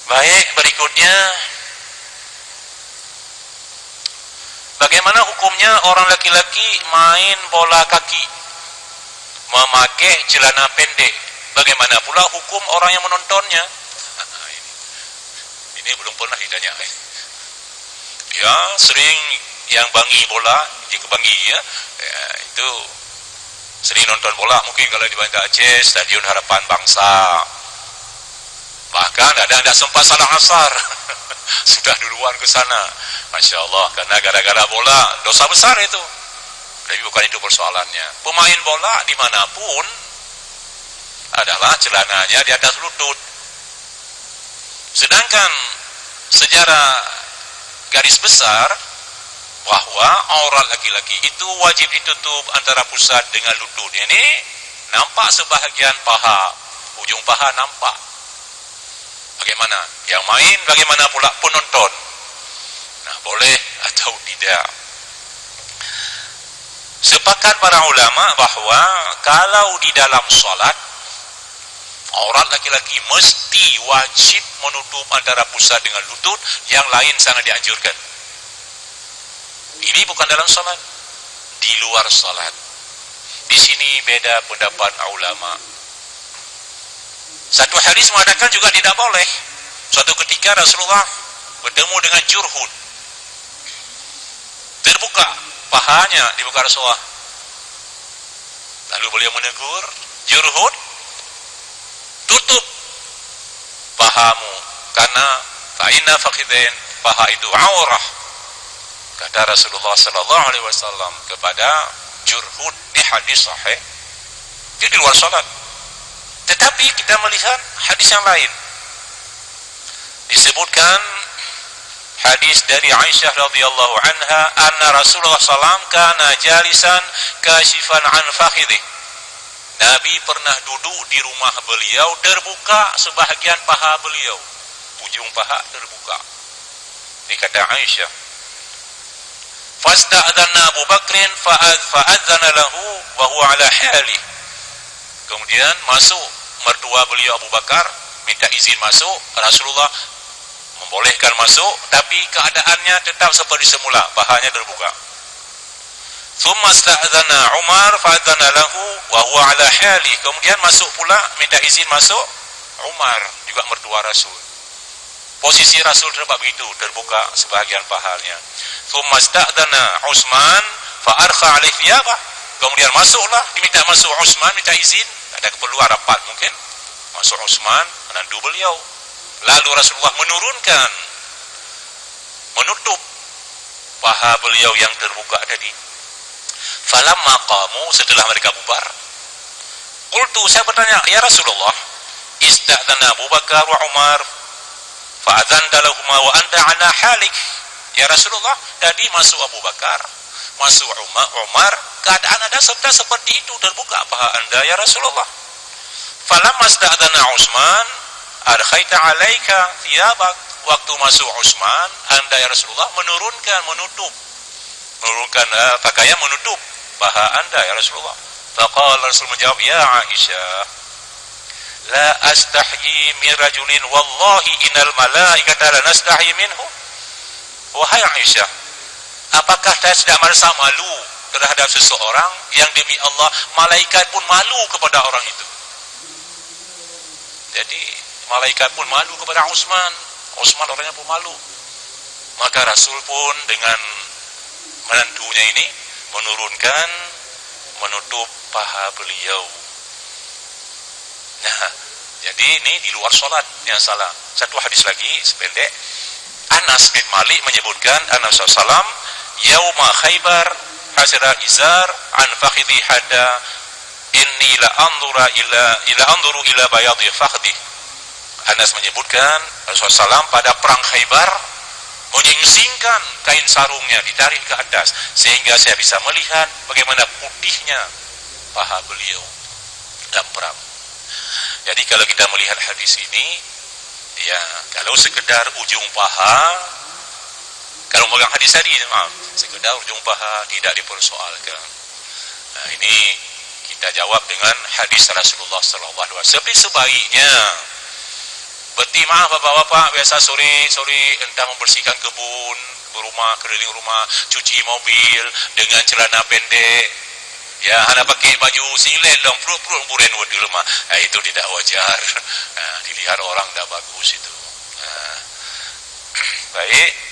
Baik, berikutnya, bagaimana hukumnya orang laki-laki main bola kaki memakai celana pendek? Bagaimana pula hukum orang yang menontonnya? Ini belum pernah ditanya. Ya, sering yang bangi bola di Kebangi ya, itu sering nonton bola. Mungkin kalau di Banda Aceh, Stadion Harapan Bangsa, bahkan ada yang sempat salah asar sudah duluan ke sana, Masya Allah, karena gara-gara bola, dosa besar itu. Tapi bukan itu persoalannya. Pemain bola dimanapun adalah celananya di atas lutut. Sedangkan sejarah garis besar bahwa aurat laki-laki itu wajib ditutup antara pusat dengan lutut. Ini nampak sebahagian paha, ujung paha nampak. Bagaimana? Yang main, bagaimana pula penonton? Nah, boleh atau tidak? Sepakat para ulama bahwa kalau di dalam sholat, aurat laki-laki mesti wajib menutup antara pusat dengan lutut, yang lain sangat dianjurkan. Ini bukan dalam sholat, di luar sholat. Di sini beda pendapat ulama. Satu hadis mengatakan juga tidak boleh. Suatu ketika Rasulullah bertemu dengan Jurhud, terbuka pahanya, dibuka Rasulullah. Lalu beliau menegur, Jurhud, tutup pahamu, karena fa'inna fakhidin, paha itu aurah. Kata Rasulullah sallallahu alaihi wasallam kepada Jurhud, di hadis sahih, dia di luar salat. Tetapi kita melihat hadis yang lain. Disebutkan hadis dari Aisyah radhiyallahu anha, anna Rasulullah sallam kana jalisan kashifan an fakhidhi. Nabi pernah duduk di rumah beliau, terbuka sebahagian paha beliau, ujung paha terbuka. Ini kata Aisyah. Fasta'adhanna Abu Bakrin fa'adzana lahu wa huwa ala hali. Kemudian masuk mertua beliau Abu Bakar, minta izin masuk. Rasulullah membolehkan masuk, tapi keadaannya tetap seperti semula, pahanya terbuka. Thumma sta'adzana Umar fa'adzana lahu wa huwa ala hali. Kemudian masuk pula, minta izin masuk Umar, juga mertua Rasul. Posisi Rasul terbuka begitu, terbuka sebahagian pahanya. Thumma sta'adzana Utsman fa'arkha alaihi thiyabah. Kemudian masuklah, diminta masuk Utsman, minta izin, ada keperluan rapat mungkin. Masuk Utsman, menantu beliau. Lalu Rasulullah menurunkan, menutup paha beliau yang terbuka tadi. Falamma qamu, setelah mereka bubar, qultu, saya bertanya, ya Rasulullah, ista'dzana Abu Bakar wa Umar fa'adzanta lahuma wa anta ala halik. Ya Rasulullah, tadi masuk Abu Bakar, masuk Umar, keadaan ada sabda seperti itu, terbuka paha anda ya Rasulullah. Falamma sta'dzana Utsman arkhaita alaika thiyabak. Waktu masuk Utsman, anda ya Rasulullah menurunkan pakaian, menutup paha anda ya Rasulullah. Faqala Rasul menjawab, ya Aisyah, la astahyi min rajulin wallahi innal malaikata la nastahyi minhu. Wahai Aisyah, apakah saya tidak merasa malu terhadap seseorang yang demi Allah malaikat pun malu kepada orang itu? Jadi malaikat pun malu kepada Utsman. Utsman orangnya pun malu. Maka Rasul pun dengan menantunya ini menurunkan, menutup paha beliau. Nah, jadi ini di luar sholat yang salah. Satu hadis lagi sependek. Anas bin Malik menyebutkan Anas SAW yauma Khaybar hasira izar an fakhidhi hada inni la anduru ila bayadhi fakhdi. Anas menyebutkan Rasulullah SAW pada perang Khaybar menyingsingkan kain sarungnya, ditarik ke atas sehingga saya bisa melihat bagaimana putihnya paha beliau dalam perang. Jadi kalau kita melihat hadis ini, ya, kalau sekedar ujung paha, kalau megang hadis tadi, sekedar ujung paha tidak dipersoalkan. Nah, ini kita jawab dengan hadis Rasulullah SAW. Sebaiknya Beti maaf bapak-bapak biasa sore entah membersihkan kebun, berumah, keliling rumah, cuci mobil dengan celana pendek. Ya, hanya pakai baju singlet dong, perut buren di rumah. Itu tidak wajar. Dilihat orang tidak bagus itu. Baik.